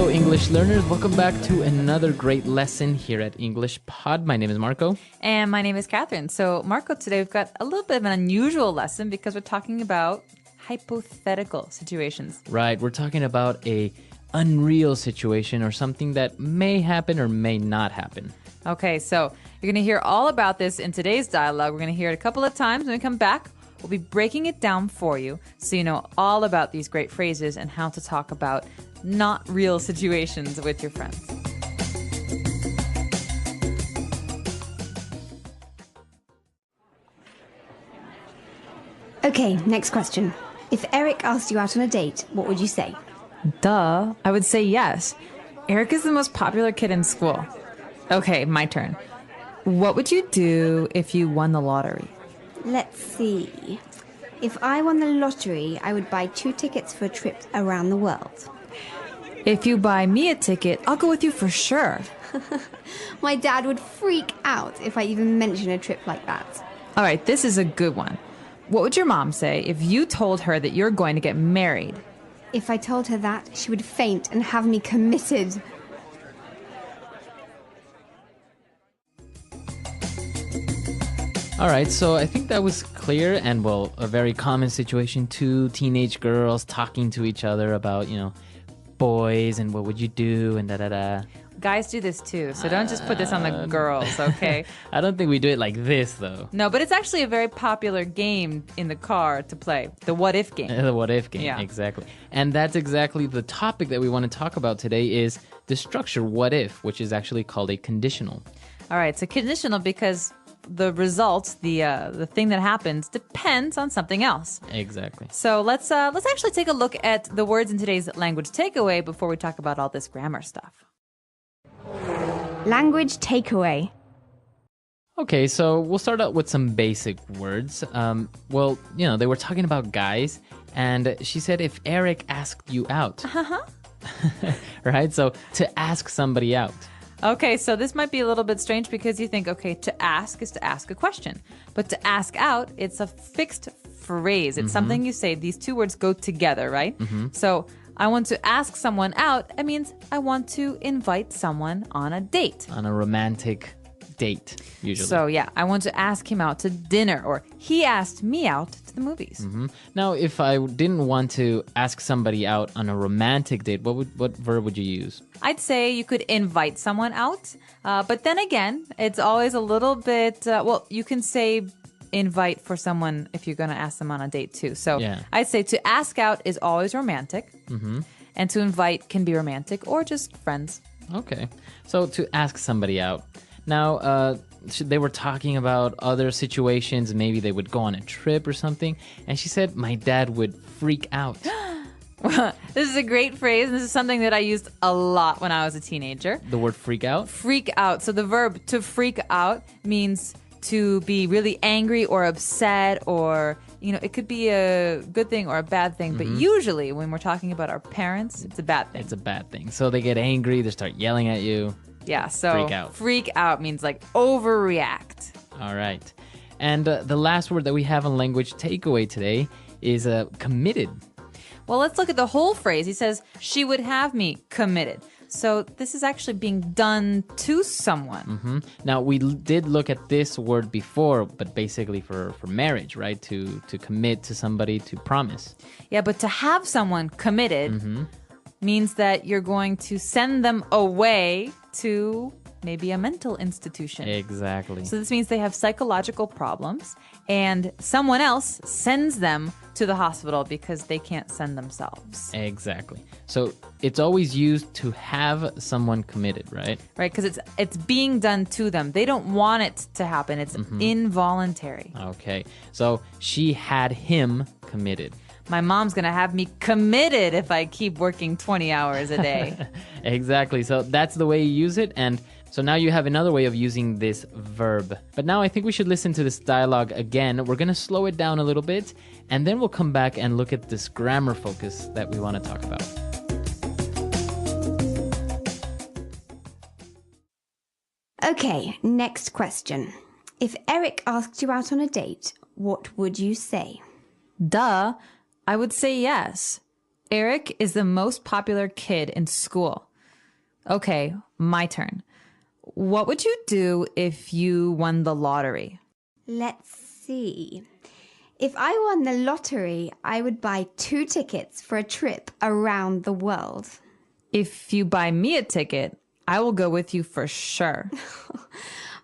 Hello, English learners. Welcome back to another great lesson here at English Pod. My name is Marco. And my name is Catherine. So, Marco, today we've got a little bit of an unusual lesson because we're talking about hypothetical situations. Right, we're talking about a unreal situation or something that may happen or may not happen. Okay, so you're going to hear all about this in today's dialogue. We're going to hear it a couple of times. When we come back, we'll be breaking it down for you so you know all about these great phrases and how to talk about not real situations with your friends. Okay, next question. If Eric asked you out on a date, what would you say? Duh, I would say yes. Eric is the most popular kid in school. Okay, my turn. What would you do if you won the lottery? Let's see. If I won the lottery, I would buy 2 tickets for a trip around the world. If you buy me a ticket, I'll go with you for sure. My dad would freak out if I even mention a trip like that. All right, this is a good one. What would your mom say if you told her that you're going to get married? If I told her that, she would faint and have me committed. All right, so I think that was clear and, well, a very common situation. 2 teenage girls talking to each other about, boys and what would you do and da-da-da. Guys do this too, so don't just put this on the girls, okay? I don't think we do it like this, though. No, but it's actually a very popular game in the car to play, the what if game. The what if game, Yeah. Exactly. And that's exactly the topic that we want to talk about today is the structure what if, which is actually called a conditional. All right, so conditional because the result, the thing that happens, depends on something else. Exactly. So let's actually take a look at the words in today's language takeaway before we talk about all this grammar stuff. Language takeaway. Okay, so we'll start out with some basic words. Well, they were talking about guys, and she said if Eric asked you out. Right? So to ask somebody out. Okay, so this might be a little bit strange because you think, okay, to ask is to ask a question. But to ask out, it's a fixed phrase. It's something you say. These 2 words go together, right? So I want to ask someone out. It means I want to invite someone on a date. On a romantic date, usually. So yeah, I want to ask him out to dinner, or he asked me out to the movies. Now, if I didn't want to ask somebody out on a romantic date, what verb would you use? I'd say you could invite someone out, but then again, it's always a little bit, you can say invite for someone if you're going to ask them on a date too. So yeah. I'd say to ask out is always romantic, and to invite can be romantic or just friends. Okay, so to ask somebody out. Now, they were talking about other situations. Maybe they would go on a trip or something. And she said, my dad would freak out. This is a great phrase. This is something that I used a lot when I was a teenager. The word freak out? Freak out. So the verb to freak out means to be really angry or upset, or, it could be a good thing or a bad thing. But usually when we're talking about our parents, it's a bad thing. It's a bad thing. So they get angry. They start yelling at you. Yeah, so freak out. Freak out means like overreact. All right. And the last word that we have on language takeaway today is committed. Well, let's look at the whole phrase. He says, she would have me committed. So this is actually being done to someone. Now, we did look at this word before, but basically for marriage, right? To commit to somebody, to promise. Yeah, but to have someone committed means that you're going to send them away to maybe a mental institution. Exactly. So this means they have psychological problems and someone else sends them to the hospital because they can't send themselves. Exactly. So it's always used to have someone committed, right? Right, because it's being done to them. They don't want it to happen. It's involuntary. Okay. So she had him committed. My mom's going to have me committed if I keep working 20 hours a day. Exactly. So that's the way you use it. And so now you have another way of using this verb. But now I think we should listen to this dialogue again. We're going to slow it down a little bit, and then we'll come back and look at this grammar focus that we want to talk about. Okay, next question. If Eric asked you out on a date, what would you say? Duh, I would say yes. Eric is the most popular kid in school. Okay, my turn. What would you do if you won the lottery? Let's see. If I won the lottery, I would buy 2 tickets for a trip around the world. If you buy me a ticket, I will go with you for sure.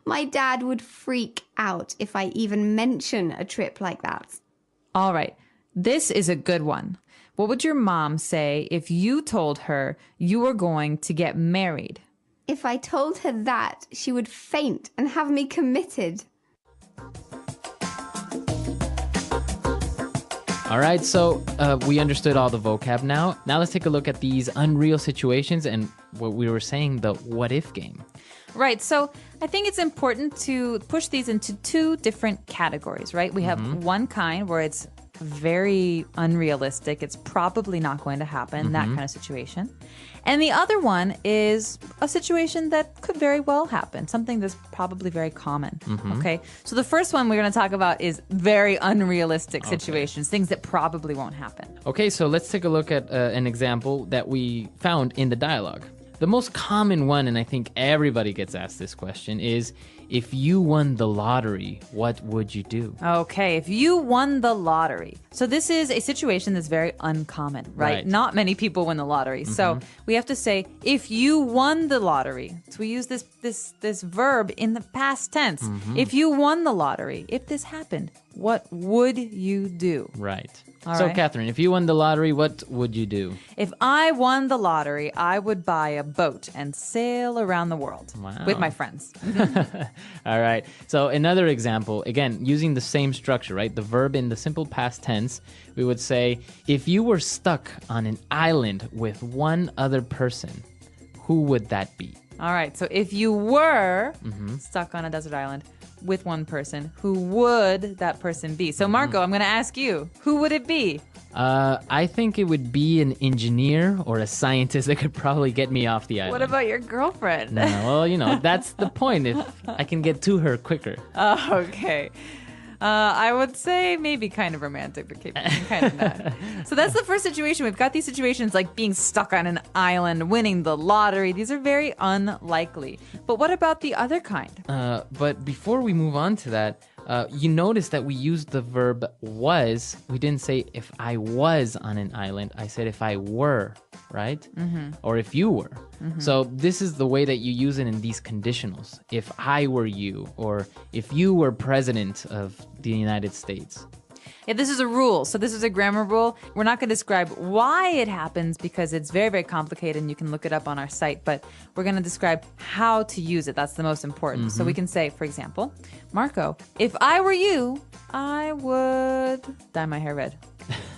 My dad would freak out if I even mention a trip like that. All right, this is a good one. What would your mom say if you told her you were going to get married? If I told her that, she would faint and have me committed. All right, so we understood all the vocab now. Now let's take a look at these unreal situations and what we were saying, the what if game. Right. So I think it's important to push these into 2 different categories, right? We have one kind where it's very unrealistic. It's probably not going to happen, that kind of situation. And the other one is a situation that could very well happen, something that's probably very common. Okay. So the first one we're going to talk about is very unrealistic situations, things that probably won't happen. Okay, so let's take a look at an example that we found in the dialogue. The most common one, and I think everybody gets asked this question, is if you won the lottery, what would you do? Okay, if you won the lottery. So this is a situation that's very uncommon, right? Not many people win the lottery. So we have to say, if you won the lottery. So we use this verb in the past tense. If you won the lottery, if this happened, what would you do? Right. All So, right. Catherine, if you won the lottery, what would you do? If I won the lottery, I would buy a boat and sail around the world with my friends. All right. So another example, again, using the same structure, right? The verb in the simple past tense, we would say, if you were stuck on an island with one other person, who would that be? All right. So if you were stuck on a desert island with one person, who would that person be? So Marco, I'm going to ask you, who would it be? I think it would be an engineer or a scientist that could probably get me off the island. What about your girlfriend? No, well, that's the point. If I can get to her quicker. Oh, okay. I would say maybe kind of romantic, but kind of not. So that's the first situation. We've got these situations like being stuck on an island, winning the lottery. These are very unlikely. But what about the other kind? But before we move on to that, you notice that we used the verb was. We didn't say if I was on an island. I said if I were, right? Or if you were. So this is the way that you use it in these conditionals. If I were you, or if you were president of the United States. Yeah, this is a rule. So this is a grammar rule. We're not going to describe why it happens because it's very, very complicated and you can look it up on our site, but we're going to describe how to use it. That's the most important. So we can say, for example, Marco, if I were you, I would dye my hair red.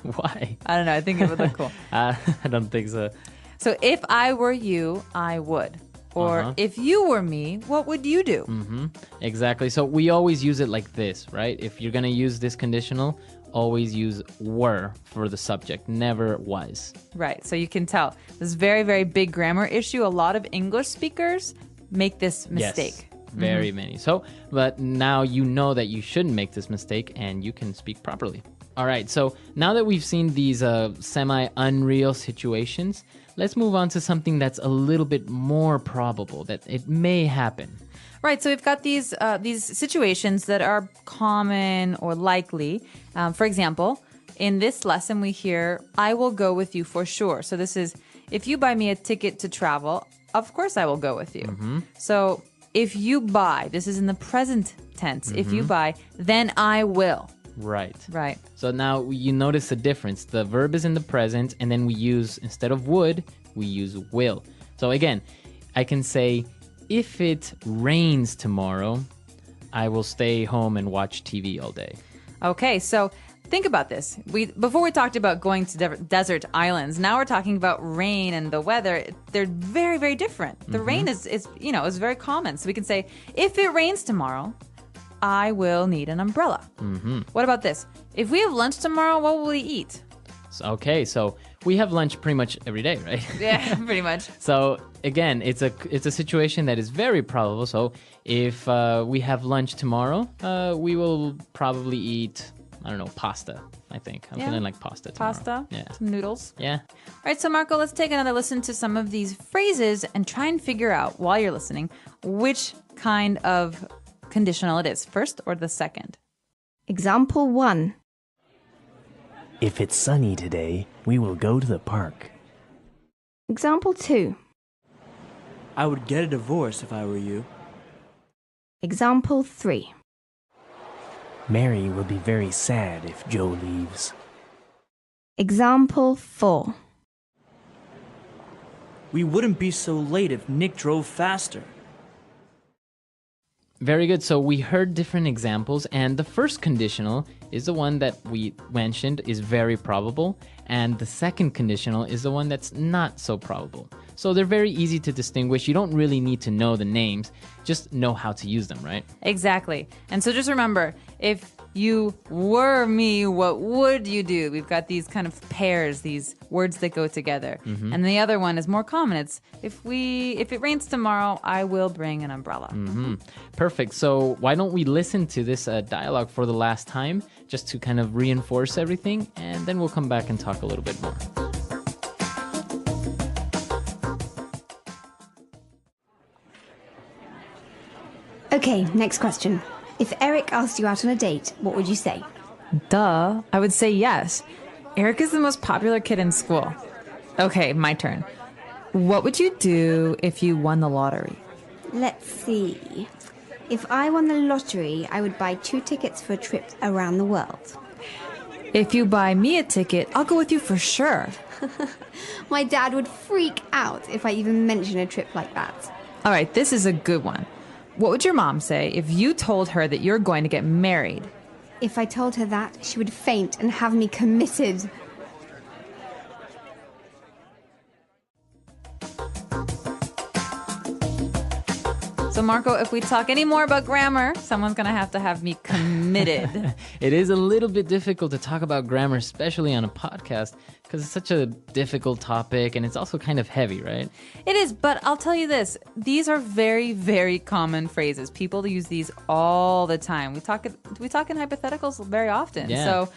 Why? I don't know. I think it would look cool. I don't think so. So if I were you, I would. Or if you were me, what would you do? Exactly. So we always use it like this, right? If you're going to use this conditional, always use were for the subject, never was. Right. So you can tell this is very, very big grammar issue. A lot of English speakers make this mistake. Yes, very many. So, but now you know that you shouldn't make this mistake and you can speak properly. All right. So now that we've seen these semi-unreal situations, let's move on to something that's a little bit more probable, that it may happen. Right, so we've got these situations that are common or likely. For example, in this lesson we hear, I will go with you for sure. So this is, if you buy me a ticket to travel, of course I will go with you. So if you buy, this is in the present tense. If you buy, then I will. Right. Right. So now you notice the difference. The verb is in the present, and then we use, instead of would, we use will. So again, I can say, if it rains tomorrow, I will stay home and watch TV all day. Okay, so think about this. Before we talked about going to desert islands. Now we're talking about rain and the weather. They're very, very different. The rain is very common. So we can say, if it rains tomorrow, I will need an umbrella. What about this? If we have lunch tomorrow, what will we eat? So we have lunch pretty much every day, right? Yeah, pretty much. So again, it's a situation that is very probable. So if we have lunch tomorrow, we will probably eat I don't know, pasta, I think. I'm Yeah. feeling like pasta tomorrow. Pasta, Yeah. some noodles. Yeah. All right, so Marco, let's take another listen to some of these phrases and try and figure out, while you're listening, which kind of conditional it is, first or the second. Example 1. If it's sunny today, we will go to the park. Example 2. I would get a divorce if I were you. Example 3. Mary will be very sad if Joe leaves. Example 4. We wouldn't be so late if Nick drove faster. Very good. So we heard different examples, and the first conditional is the one that we mentioned is very probable, and the second conditional is the one that's not so probable. So they're very easy to distinguish. You don't really need to know the names, just know how to use them, right? Exactly. And so just remember, if you were me, what would you do? We've got these kind of pairs, these words that go together. And the other one is more common. It's if it rains tomorrow, I will bring an umbrella. Perfect. So why don't we listen to this dialogue for the last time, just to kind of reinforce everything, and then we'll come back and talk a little bit more. Okay, next question. If Eric asked you out on a date, what would you say? Duh. I would say yes. Eric is the most popular kid in school. Okay, my turn. What would you do if you won the lottery? Let's see. If I won the lottery, I would buy 2 tickets for a trip around the world. If you buy me a ticket, I'll go with you for sure. My dad would freak out if I even mention a trip like that. All right, this is a good one. What would your mom say if you told her that you're going to get married? If I told her that, she would faint and have me committed. So, Marco, if we talk any more about grammar, someone's going to have me committed. It is a little bit difficult to talk about grammar, especially on a podcast, because it's such a difficult topic and it's also kind of heavy, right? It is, but I'll tell you this. These are very, very common phrases. People use these all the time. We talk in hypotheticals very often. Yeah. So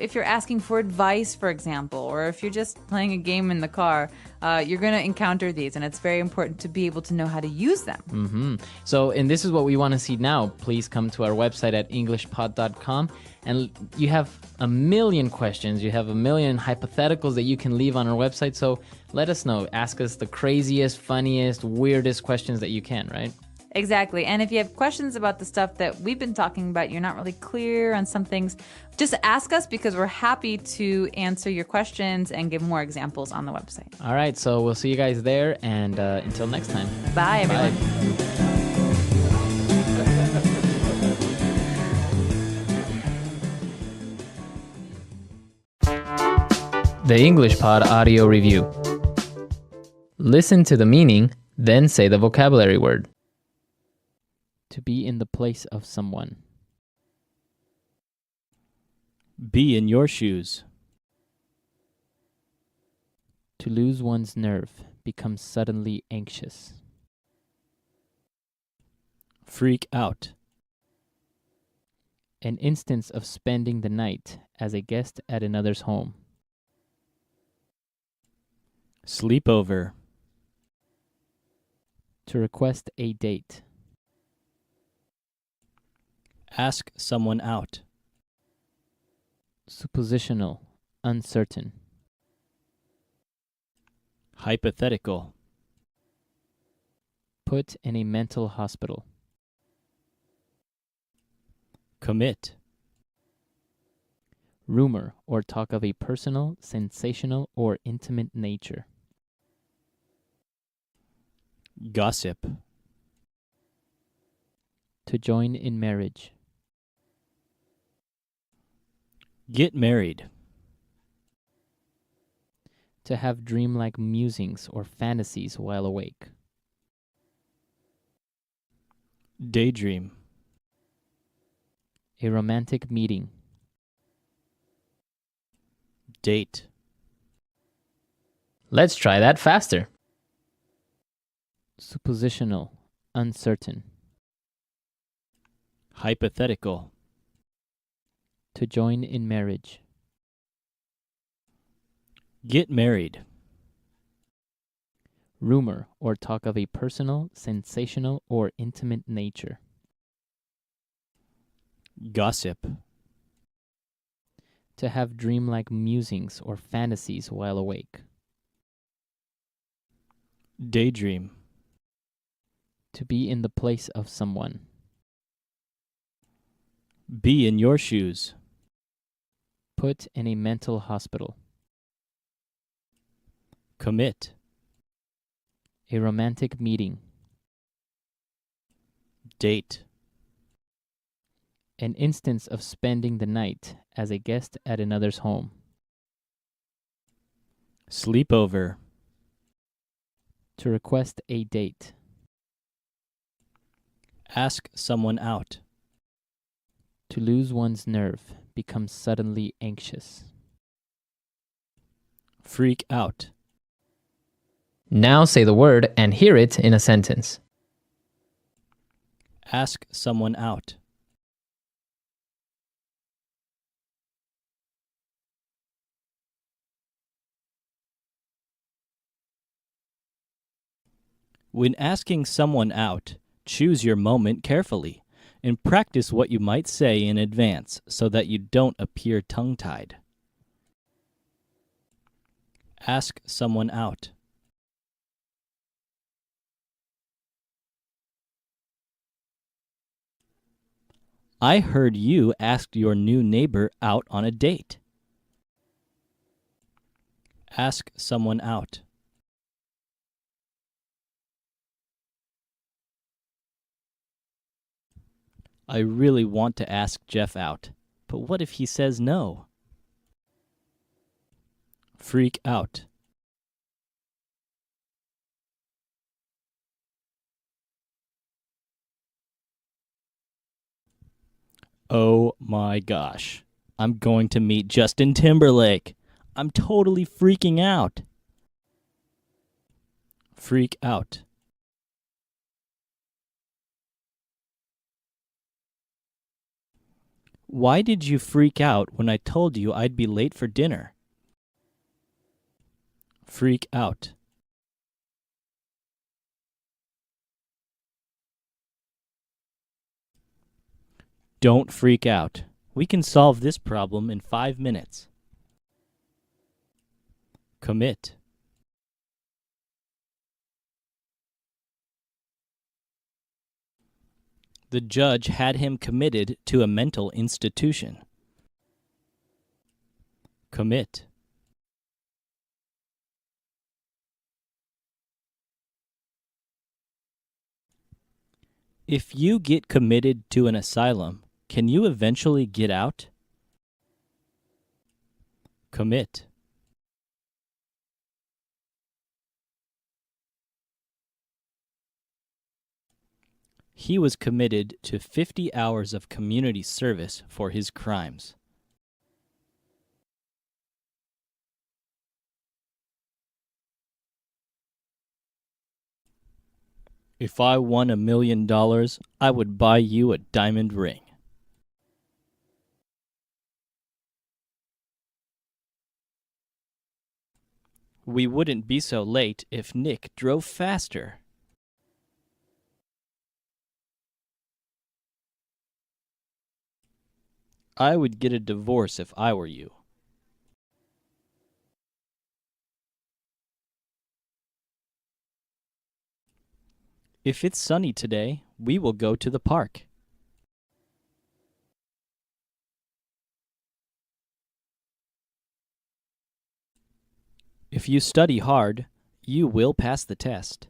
if you're asking for advice, for example, or if you're just playing a game in the car, you're going to encounter these, and it's very important to be able to know how to use them. So, and this is what we want to see now. Please come to our website at englishpod.com, and you have a million questions. You have a million hypotheticals that you can leave on our website. So let us know. Ask us the craziest, funniest, weirdest questions that you can, right? Exactly. And if you have questions about the stuff that we've been talking about, you're not really clear on some things, just ask us, because we're happy to answer your questions and give more examples on the website. All right. So we'll see you guys there. And until next time. Bye, everyone. The English Pod Audio Review. Listen to the meaning, then say the vocabulary word. To be in the place of someone. Be in your shoes. To lose one's nerve, become suddenly anxious. Freak out. An instance of spending the night as a guest at another's home. Sleepover. To request a date. Ask someone out. Suppositional, uncertain. Hypothetical. Put in a mental hospital. Commit. Rumor or talk of a personal, sensational, or intimate nature. Gossip. To join in marriage. Get married. To have dreamlike musings or fantasies while awake. Daydream. A romantic meeting. Date. Let's try that faster. Suppositional, uncertain. Hypothetical. To join in marriage. Get married. Rumor or talk of a personal, sensational, or intimate nature. Gossip. To have dreamlike musings or fantasies while awake. Daydream. To be in the place of someone. Be in your shoes. Put in a mental hospital. Commit. A romantic meeting. Date. An instance of spending the night as a guest at another's home. Sleepover. To request a date. Ask someone out. To lose one's nerve, become suddenly anxious. Freak out. Now say the word and hear it in a sentence. Ask someone out. When asking someone out, choose your moment carefully and practice what you might say in advance so that you don't appear tongue-tied. Ask someone out. I heard you asked your new neighbor out on a date. Ask someone out. I really want to ask Jeff out, but what if he says no? Freak out. Oh my gosh. I'm going to meet Justin Timberlake. I'm totally freaking out. Freak out. Why did you freak out when I told you I'd be late for dinner? Freak out. Don't freak out. We can solve this problem in 5 minutes. Commit. The judge had him committed to a mental institution. Commit. If you get committed to an asylum, can you eventually get out? Commit. He was committed to 50 hours of community service for his crimes. If I won $1 million, I would buy you a diamond ring. We wouldn't be so late if Nick drove faster. I would get a divorce if I were you. If it's sunny today, we will go to the park. If you study hard, you will pass the test.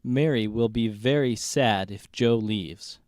Mary will be very sad if Joe leaves.